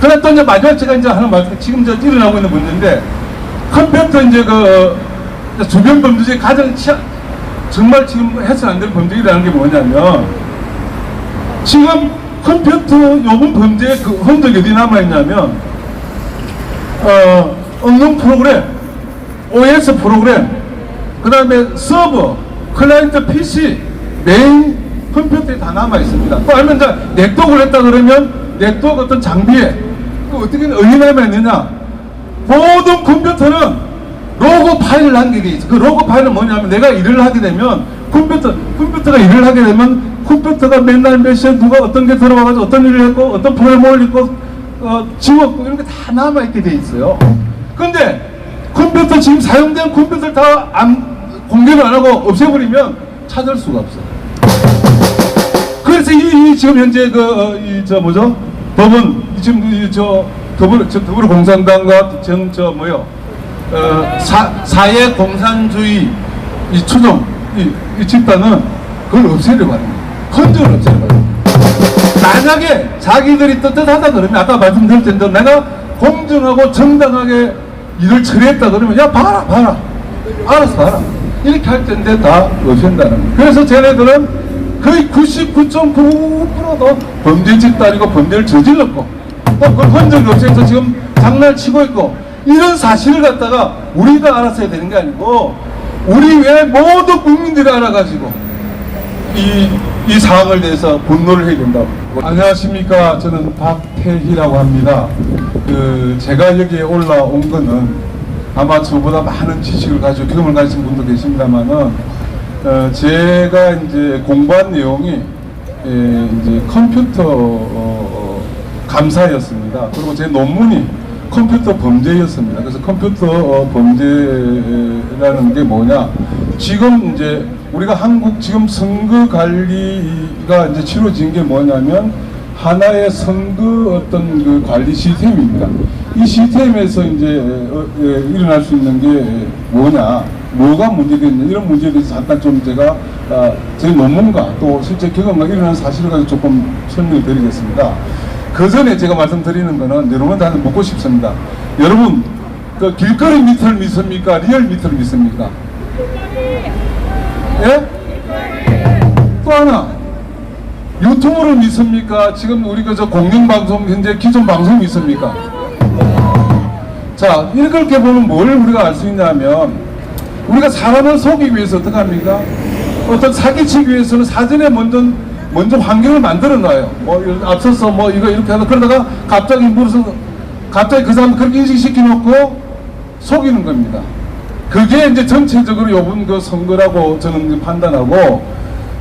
그다음 또 이제 마지막 제가 이제 하나 말씀, 지금 저 일어나고 있는 문제인데, 컴퓨터 이제 주변 범죄 중에 가장 정말 지금 해서는 안 될 범죄라는 게 뭐냐면, 지금 컴퓨터 요번 범죄의 그 흔적이 어디 남아있냐면, 응용 프로그램, OS 프로그램, 그 다음에 서버, 클라이언트 PC, 메인 컴퓨터에 다 남아있습니다. 또 알면 이제 네트워크를 했다 그러면 네트워크 어떤 장비에 어떻게 어디 남아있느냐, 모든 컴퓨터는 로그 파일을 남기게 돼 있어. 그 로그 파일은 뭐냐면, 내가 일을 하게 되면 컴퓨터가 일을 하게 되면 컴퓨터가 맨날 몇 시에 누가 어떤 게 들어와가지고 어떤 일을 했고 어떤 프로그램을 올리고 지웠고 이런 게 다 남아있게 돼 있어요. 근데 컴퓨터 지금 사용된 컴퓨터를 다 공개를 안 하고 없애버리면 찾을 수가 없어. 그래서 이 지금 현재 법은 지금 더불어공산당과 사회 공산주의 이 추종 이 집단은 그걸 없애려고 하는 거예요. 헌정을 없애려고 하는 거예요. 만약에 자기들이 떳떳하다 그러면, 아까 말씀드렸던 대로 내가 공정하고 정당하게 일을 처리했다 그러면, 야 봐라 알아서 봐라 이렇게 할 텐데 다 없앤다는 거예요. 그래서 쟤네들은 거의 99.9%도 범죄 집단이고 범죄를 저질렀고, 또 그걸 헌정이 없애서 지금 장난을 치고 있고, 이런 사실을 갖다가 우리가 알았어야 되는 게 아니고 우리 외 모든 국민들이 알아가지고 이 상황을 대해서 분노를 해야 된다고. 안녕하십니까. 저는 박태희라고 합니다. 제가 여기에 올라온 거는 아마 저보다 많은 지식을 가지고 경험을 가진 분도 계십니다만은, 제가 이제 공부한 내용이 이제 컴퓨터 감사였습니다. 그리고 제 논문이 컴퓨터 범죄였습니다. 그래서 컴퓨터 범죄라는 게 뭐냐? 지금 이제 우리가 한국 지금 선거 관리가 이제 치러진 게 뭐냐면, 하나의 선거 어떤 그 관리 시스템입니다. 이 시스템에서 이제 일어날 수 있는 게 뭐가 문제겠냐, 이런 문제에 대해서 잠깐 좀 제가 제 논문과 또 실제 경험과 일어난 사실을 가지고 조금 설명을 드리겠습니다. 그 전에 제가 말씀드리는 거는 여러분한테 묻고 싶습니다. 여러분, 그 길거리 미터를 믿습니까? 리얼 미터를 믿습니까? 예? 또 하나, 유튜브를 믿습니까? 지금 우리 저 공영방송, 현재 기존 방송 믿습니까? 자, 이렇게 보면 뭘 우리가 알 수 있냐면, 우리가 사람을 속이기 위해서 어떻게 합니까? 어떤 사기치기 위해서는 사전에 먼저 환경을 만들어 놔요. 앞서서 이거 이렇게 하다 그러다가 갑자기 그 사람 그렇게 인식시켜 놓고 속이는 겁니다. 그게 이제 전체적으로 요번 그 선거라고 저는 판단하고,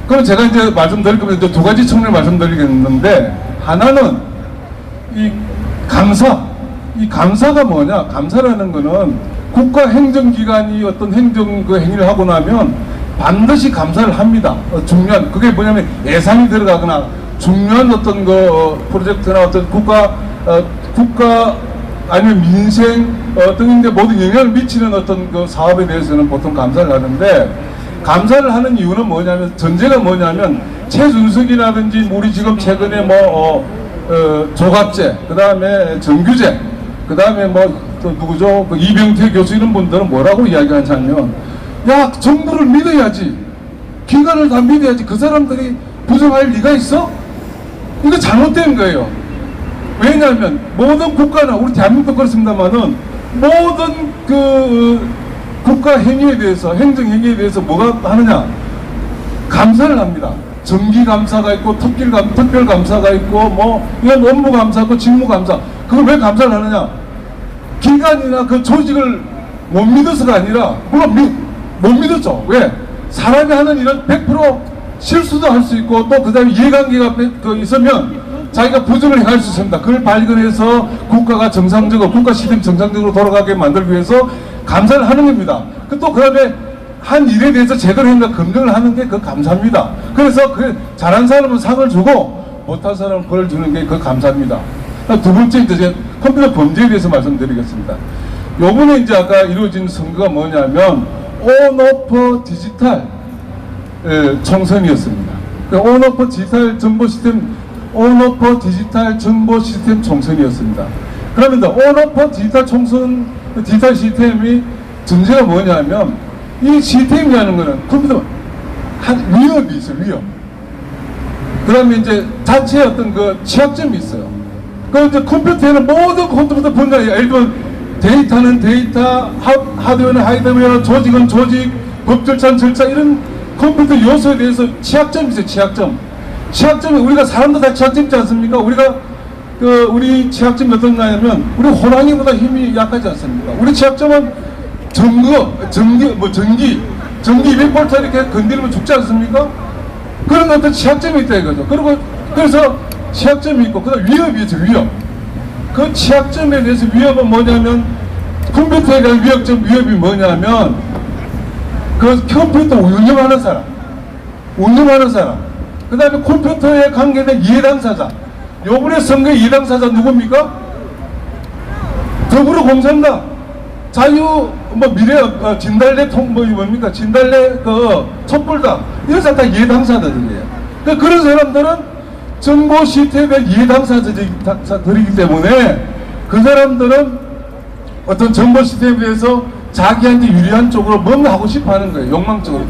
그럼 제가 이제 말씀드릴 겁니다. 두 가지 측면을 말씀드리겠는데, 하나는 이 감사가 뭐냐? 감사라는 거는 국가 행정기관이 어떤 행정 그 행위를 하고 나면 반드시 감사를 합니다. 중요한, 그게 뭐냐면 예산이 들어가거나 중요한 어떤 프로젝트나 어떤 국가 아니면 민생 등인데 모든 영향을 미치는 어떤 그 사업에 대해서는 보통 감사를 하는데, 감사를 하는 이유는 뭐냐면, 전제가 뭐냐면, 최준석이라든지 우리 지금 최근에 조갑제, 그 다음에 정규제, 그 다음에 또 누구죠? 그 이병태 교수 이런 분들은 뭐라고 이야기하냐면, 야, 정부를 믿어야지, 기관을 다 믿어야지, 그 사람들이 부정할 리가 있어? 이거 잘못된 거예요. 왜냐하면 모든 국가나 우리 대한민국도 그렇습니다만은 모든 그 국가 행위에 대해서, 행정 행위에 대해서 뭐가 하느냐? 감사를 합니다. 정기감사가 있고 특별감사가 있고 이런 업무감사 있고 직무감사. 그걸 왜 감사를 하느냐? 기관이나 그 조직을 못 믿어서가 아니라, 물론 못 믿었죠. 왜? 사람이 하는 일은 100% 실수도 할 수 있고, 또 그 다음에 이해관계가 있으면 자기가 부정을 행할 수 있습니다. 그걸 발견해서 국가가 정상적으로, 국가 시스템 정상적으로 돌아가게 만들기 위해서 감사를 하는 겁니다. 또 그 다음에 한 일에 대해서 제대로 했는가 검증을 하는 게 그 감사입니다. 그래서 그 잘한 사람은 상을 주고 못한 사람은 벌을 주는 게 그 감사입니다. 두 번째, 이제 컴퓨터 범죄에 대해서 말씀드리겠습니다. 요번에 이제 아까 이루어진 선거가 뭐냐면 온오프 디지털 총선이었습니다. 온오프 디지털 정보 시스템 온오퍼 디지털 정보 시스템 총선이었습니다. 그러면 온오퍼 디지털 총선, 디지털 시스템이 전제가 뭐냐면, 이 시스템이라는 거는 컴퓨터 위협이 있어요, 위협. 그 다음에 이제 자체의 어떤 그 취약점이 있어요. 그 이제 컴퓨터에는 모든 컴퓨터 분야에, 예를 들면 데이터는 데이터, 하드웨어는 하드웨어, 조직은 조직, 법 절차는 절차, 이런 컴퓨터 요소에 대해서 취약점이 있어요, 취약점. 취약점이, 우리가 사람도 다 취약점 있지 않습니까? 우리 취약점이 어떤가냐면, 우리 호랑이보다 힘이 약하지 않습니까? 우리 취약점은 전기 200V 이렇게 건드리면 죽지 않습니까? 그런 어떤 취약점이 있다 이거죠. 그래서 취약점이 있고, 그 다음 위협이 있죠, 위협. 그 취약점에 대해서 위협은 뭐냐면, 컴퓨터에 대한 위협이 뭐냐면, 그 컴퓨터 운영하는 사람, 그 다음에 컴퓨터에 관계된 이해당사자. 요번에 선거의 이해당사자 누굽니까? 더불어공산당, 진달래 뭡니까? 진달래 촛불당, 이런 사람 다 이해당사자들이에요. 그런 사람들은 정보 시스템에 대한 이해당사자들이기 때문에, 그 사람들은 어떤 정보 시스템에 대해서 자기한테 유리한 쪽으로 뭔가 하고 싶어 하는 거예요. 욕망적으로,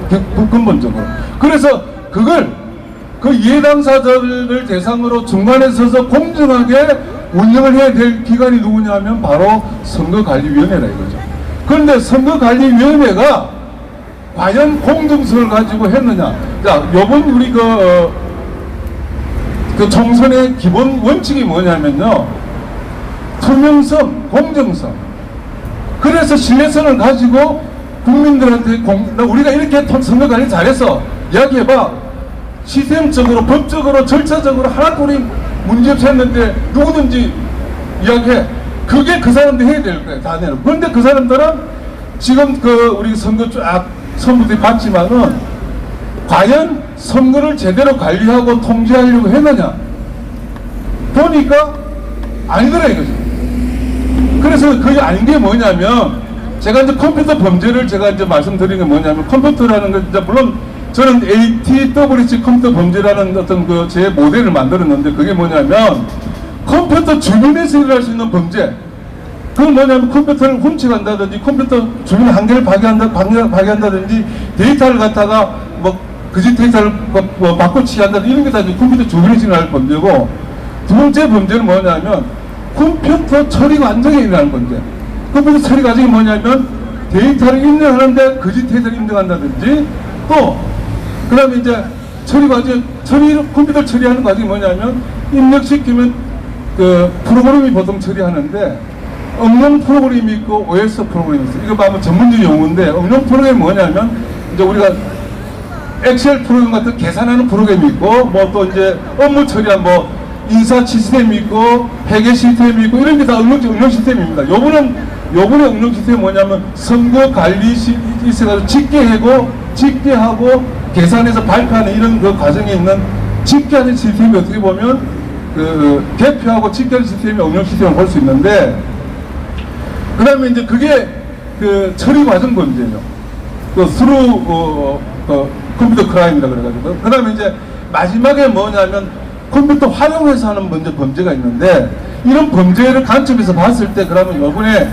근본적으로. 그래서 그 이해당사자들을 대상으로 중간에 서서 공정하게 운영을 해야 될 기관이 누구냐 하면 바로 선거관리위원회라 이거죠. 그런데 선거관리위원회가 과연 공정성을 가지고 했느냐. 자, 요번 우리 그 총선의 기본 원칙이 뭐냐면요, 투명성, 공정성. 그래서 신뢰성을 가지고 국민들한테 우리가 이렇게 선거관리 잘해서 이야기해봐. 시스템적으로, 법적으로, 절차적으로 하나도 우리 문제없이 했는데 누구든지 이야기해. 그게 그 사람들이 해야 될 거예요, 다 내는. 그런데 그 사람들은 지금 우리 선거 쫙 선거들이 봤지만은 과연 선거를 제대로 관리하고 통제하려고 했느냐? 보니까 아니더라 이거죠. 그래서 그게 아닌 게 뭐냐면, 제가 이제 컴퓨터 범죄를 제가 이제 말씀드린 게 뭐냐면, 컴퓨터라는 건 이제 물론 저는 ATWC 컴퓨터 범죄라는 어떤 제 모델을 만들었는데, 그게 뭐냐면 컴퓨터 주변에서 일어날 수 있는 범죄. 그건 뭐냐면 컴퓨터를 훔쳐간다든지, 컴퓨터 주변 한계를 파괴한다든지, 데이터를 갖다가 그지 데이터를 바꿔치기 한다든지, 이런 게 다 컴퓨터 주변에서 일어날 범죄고, 두 번째 범죄는 뭐냐면 컴퓨터 처리 과정에 일어나는 범죄. 컴퓨터 처리 과정이 뭐냐면 데이터를 입력하는데 거짓 데이터를 입력한다든지, 또 그 다음에 이제 처리 과정, 컴퓨터 처리하는 과정이 뭐냐면, 입력시키면 프로그램이 보통 처리하는데, 응용 프로그램이 있고 OS 프로그램이 있어요. 이거 보면 전문적인 용어인데, 응용 프로그램이 뭐냐면, 이제 우리가 엑셀 프로그램 같은 계산하는 프로그램이 있고, 또 이제 업무 처리한 인사 시스템이 있고, 회계 시스템이 있고, 이런 게 다 응용 시스템입니다. 요번에 응용 시스템이 뭐냐면, 선거 관리 있어가지고 집계하고, 계산해서 발표하는 이런 과정에 있는 집계하는 시스템이 어떻게 보면 개표하고 집계하는 시스템이 응용 시스템을 볼 수 있는데, 그 다음에 이제 그게 처리 과정 범죄예요. 컴퓨터 크라임이라 그래가지고. 그 다음에 이제 마지막에 뭐냐면 컴퓨터 활용해서 하는 범죄가 있는데, 이런 범죄를 관점에서 봤을 때, 그러면 이번에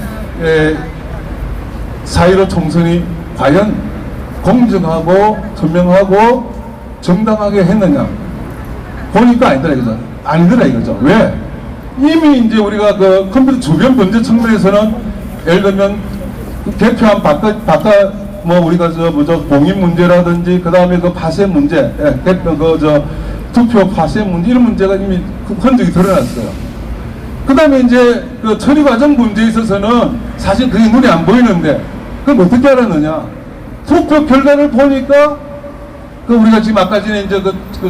4.15 총선이 과연 공정하고 투명하고 정당하게 했느냐? 보니까 아니더라 이거죠. 왜? 이미 이제 우리가 컴퓨터 주변 범죄 측면에서는, 예를 들면 개표한 우리가 봉인 문제라든지, 그 다음에 파쇄 문제, 투표 파쇄 문제, 이런 문제가 이미 흔적이 드러났어요. 그 다음에 이제 처리 과정 문제에 있어서는 사실 그게 눈에 안 보이는데, 그럼 어떻게 알았느냐? 투표 결과를 보니까, 우리가 지금 아까 전에 이제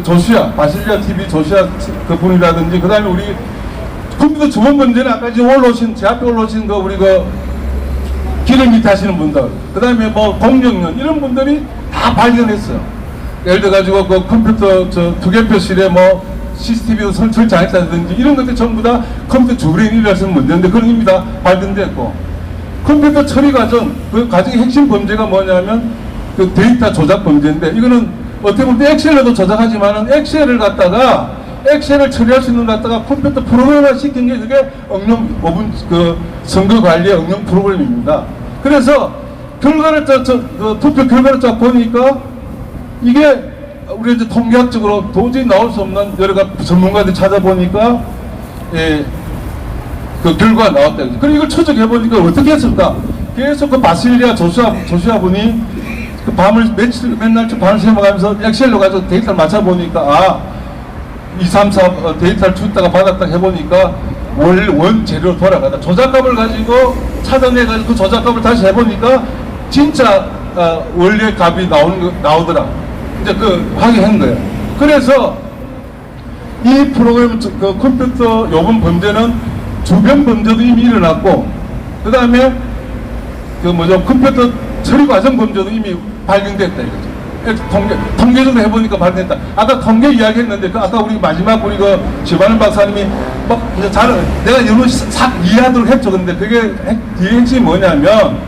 조시아, 바실리아 TV 조시아 분이라든지, 그 다음에 우리 컴퓨터 주변 문제는 아까 지금 제 앞에 올라오신 우리 기름 밑에 하시는 분들, 그 다음에 공정연, 이런 분들이 다 발견했어요. 예를 들어가지고 컴퓨터 투개표실에 CCTV도 설치 안 했다든지, 이런 것들 전부 다 컴퓨터 주변에 일어나는 문제인데, 그런 이미 다 발견됐고, 컴퓨터 처리 과정, 그 과정의 핵심 범죄가 뭐냐면 데이터 조작 범죄인데, 이거는 어떻게 보면 엑셀로도 조작하지만은 엑셀을 갖다가 액션을 처리할 수 있는 것 갖다가 컴퓨터 프로그램화 시킨 게 그게 응용 5분 그 선거 관리의 응용 프로그램입니다. 그래서 결과를 투표 결과를 쫙 보니까 이게 우리 이제 통계학적으로 도저히 나올 수 없는 여러 가지 전문가들 찾아보니까 그 결과가 나왔다. 그리고 이걸 추적해 보니까 어떻게 했을까? 계속 그 바실리아 조슈아 분이 그 밤을 맨날 밤을 새워가면서 엑셀로 가지고 데이터를 맞춰 보니까 2, 3, 4 데이터를 줬다가 받았다 해보니까 원 재료로 돌아가다 조작값을 가지고 찾아내가지고 그 조작값을 다시 해보니까 진짜 원래 값이 나오더라. 이제 그 확인한 거예요. 그래서 이 프로그램 그 컴퓨터 요번 범죄는 주변 범죄도 이미 일어났고 그 다음에 그 컴퓨터 처리 과정 범죄도 이미 발견됐다 이거죠. 통계적으로 해보니까 발견됐다. 아까 통계 이야기했는데 아까 우리 마지막 우리 그 지바는 박사님이 막 이제 내가 여러 이해하도록 했죠. 근데 그게 뒤에 핵심이 뭐냐면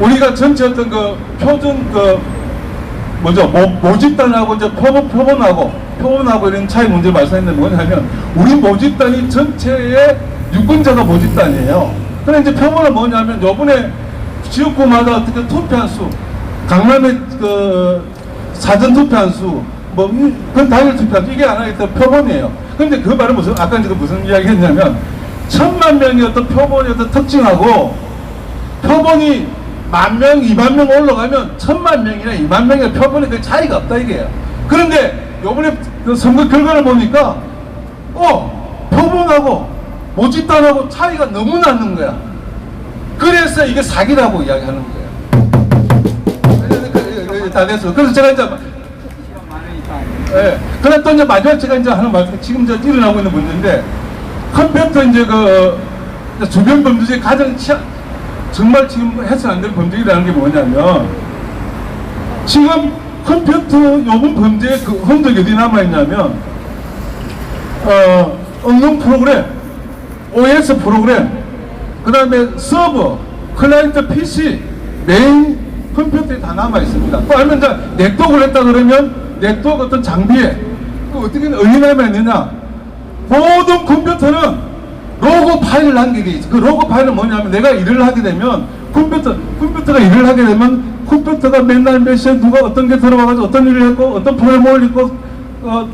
우리가 전체 어떤 그 표준 모집단하고 이제 표본하고 이런 차이 문제를 말씀했는데 뭐냐면 우리 모집단이 전체의 유권자가 모집단이에요. 그래 이제 표본은 뭐냐면 요번에 지역구마다 어떻게 투표한 수, 강남의 그 사전 투표한 수, 그건 당일 투표한 수, 이게 하나의 표본이에요. 근데 그 말은 아까 이제 무슨 이야기 했냐면 1000만 명의 어떤 표본의 어떤 특징하고 표본이 10,000명, 20,000명 올라가면 1000만 명이나 2만 명의 표본에 그 차이가 없다 이게요. 그런데 요번에 그 선거 결과를 보니까 표본하고 모집단하고 차이가 너무 나는 거야. 그래서 이게 사기라고 이야기하는 거예요. 다 됐어. 그래서 제가 이제 그래 또 이제 마지막 제가 이제 하는 말씀 지금 저 일어나고 있는 문제인데 컴퓨터 이제 그 주변 범죄 중에 가장 정말 지금 해서는 안 될 범죄라는 게 뭐냐면 지금 컴퓨터 요번 범죄의 그 흔적이 어디 남아있냐면 응용 프로그램, OS 프로그램, 그 다음에 서버, 클라이언트 PC, 메인 컴퓨터에 다 남아있습니다. 또 하면 이제 네트워크를 했다 그러면 네트워크 어떤 장비에 어떻게 어디 남아있느냐 모든 컴퓨터는 로고 파일을 남기게 있어. 그 로고 파일은 뭐냐면 내가 일을 하게 되면 컴퓨터가 일을 하게 되면 컴퓨터가 맨날 몇 시에 누가 어떤 게 들어와가지고 어떤 일을 했고 어떤 프로그램을 올리고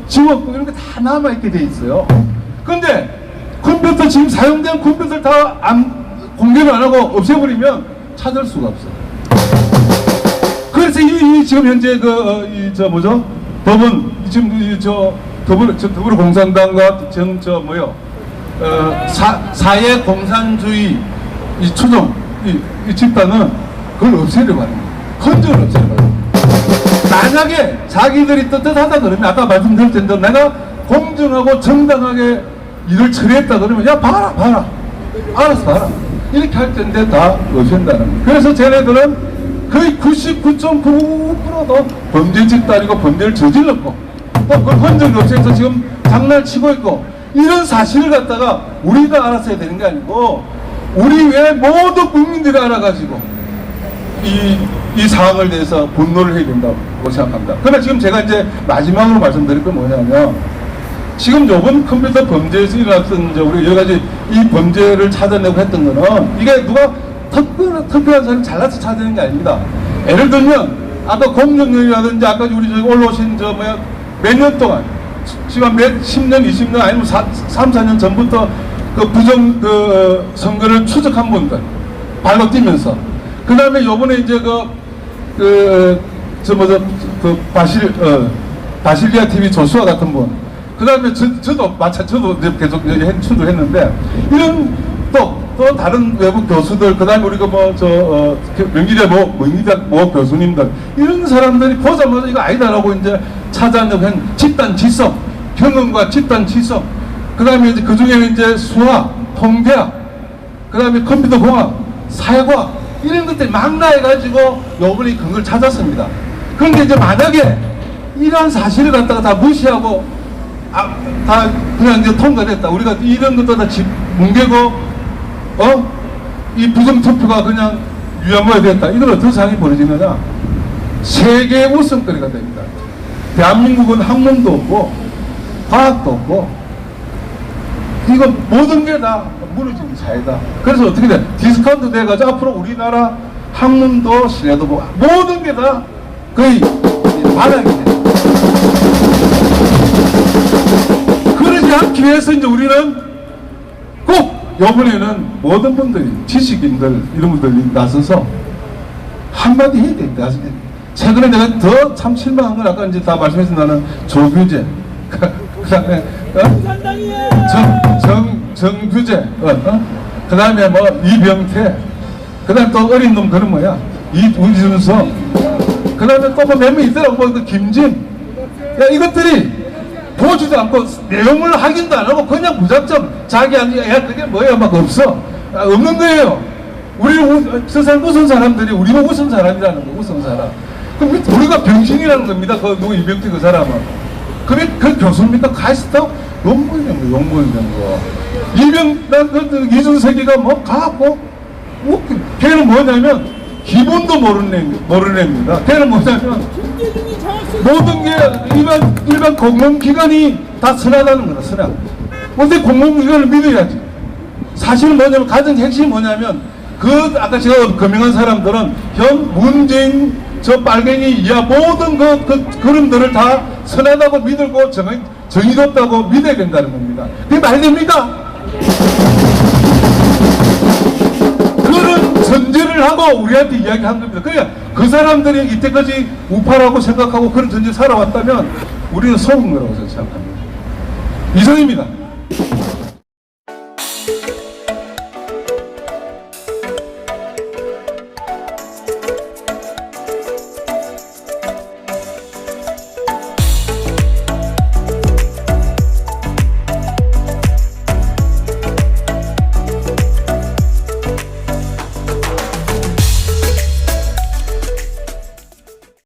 지웠고 이런 게 다 남아있게 돼 있어요. 근데 컴퓨터 지금 사용된 컴퓨터를 다 공개를 안 하고 없애버리면 찾을 수가 없어요. 그래서 이 지금 현재 법은 지금 더불어공산당과 사회 공산주의 이 추종 이 집단은 그걸 없애려고 하는 거예요. 헌정을 없애려고 하는 거예요. 만약에 자기들이 떳떳하다 그러면 아까 말씀드렸던 대로 내가 공정하고 정당하게 일을 처리했다 그러면 야 봐라 알아서 봐라 이렇게 할 텐데 다 없앤다는 거예요. 그래서 쟤네들은 거의 99.9%도 범죄 집단이고 범죄를 저질렀고 또 그걸 헌정을 없애서 지금 장난을 치고 있고 이런 사실을 갖다가 우리가 알았어야 되는 게 아니고 우리 외 모든 국민들이 알아가지고 이 상황을 대해서 분노를 해야 된다고 생각합니다. 그러나 지금 제가 이제 마지막으로 말씀드릴 건 뭐냐면 지금 요번 컴퓨터 범죄에서 일어났던 우리 여러 가지 이 범죄를 찾아내고 했던 거는 이게 누가 특별한 사람이 잘나서 찾아내는 게 아닙니다. 예를 들면 아까 공정령이라든지 아까 우리 저기 올라오신 몇 년 동안 지금 몇 10년, 20년 아니면 3, 4년 전부터 그 부정 선거를 추적한 분들 발로 뛰면서 그 다음에 요번에 이제 바실리아 TV 조수아 같은 분 그 다음에 저도 이제 계속 추적했는데 이런 또 다른 외부 교수들 그 다음에 우리가 명기대 모 교수님들 이런 사람들이 보자마자 이거 아니다라고 이제 찾아내고 한 집단 지성 경험과 집단 지성 그 다음에 이제 그 중에는 이제 수학, 통계학 그 다음에 컴퓨터 공학, 사회과학 이런 것들이 막 나해가지고 요번에 그걸 찾았습니다. 그런데 이제 만약에 이런 사실을 갖다가 다 무시하고 다 그냥 이제 통과됐다. 우리가 이런 것도 다 뭉개고 이 부정투표가 그냥 유야무야 됐다. 이건 어떤 상황이 벌어지느냐 세계 웃음거리가 됩니다. 대한민국은 학문도 없고 과학도 없고 이거 모든 게 다 무너지는 사회다. 그래서 어떻게 돼? 디스카운트 돼가지고 앞으로 우리나라 학문도 신뢰도 보고 모든 게 다 거의 바닥이 돼. 그러지 않기 위해서 이제 우리는 꼭 이번에는 모든 분들이 지식인들 이런 분들이 나서서 한마디 해야 됩니다. 최근에 내가 더 참 실망한 건 아까 이제 다 말씀해서 나는 조규제 그 다음에 정규제 그 다음에 뭐 이병태 그 다음에 또 어린 놈 그런 뭐야 이준석 그 다음에 또 몇 명 있더라고 뭐 김진 야 이것들이 보지도 않고 내용을 확인도 안 하고 그냥 무작정 자기 야 그게 뭐야 막 없어 없는 거예요. 우리는 저 사람 우선 사람들이 우리는 우선 사람이라는 거 우선 사람. 그럼 우리가 병신이라는 겁니다. 그 누구 이병태 그 사람은. 그게 그 교수입니까? 가시다 용문이란 거 용문이란 거. 난 이준석이가 뭐 가고 걔는 뭐냐면 기본도 모르는 애입니다. 걔는 뭐냐면 모든 게 일반 공공기관이 다 선하다는 거다 선하. 근데 공공기관을 믿어야지. 사실은 뭐냐면 가장 핵심이 뭐냐면 그 아까 제가 거명한 사람들은 현 문재인 저 빨갱이 이하 모든 그 그림들을 다 선하다고 믿고 정의도 없다고 믿어야 된다는 겁니다. 그게 말이 됩니까? 그런 전제를 하고 우리한테 이야기한 겁니다. 그러니까 그 사람들이 이때까지 우파라고 생각하고 그런 전제 살아왔다면 우리는 속은 거라고 생각합니다. 이상입니다.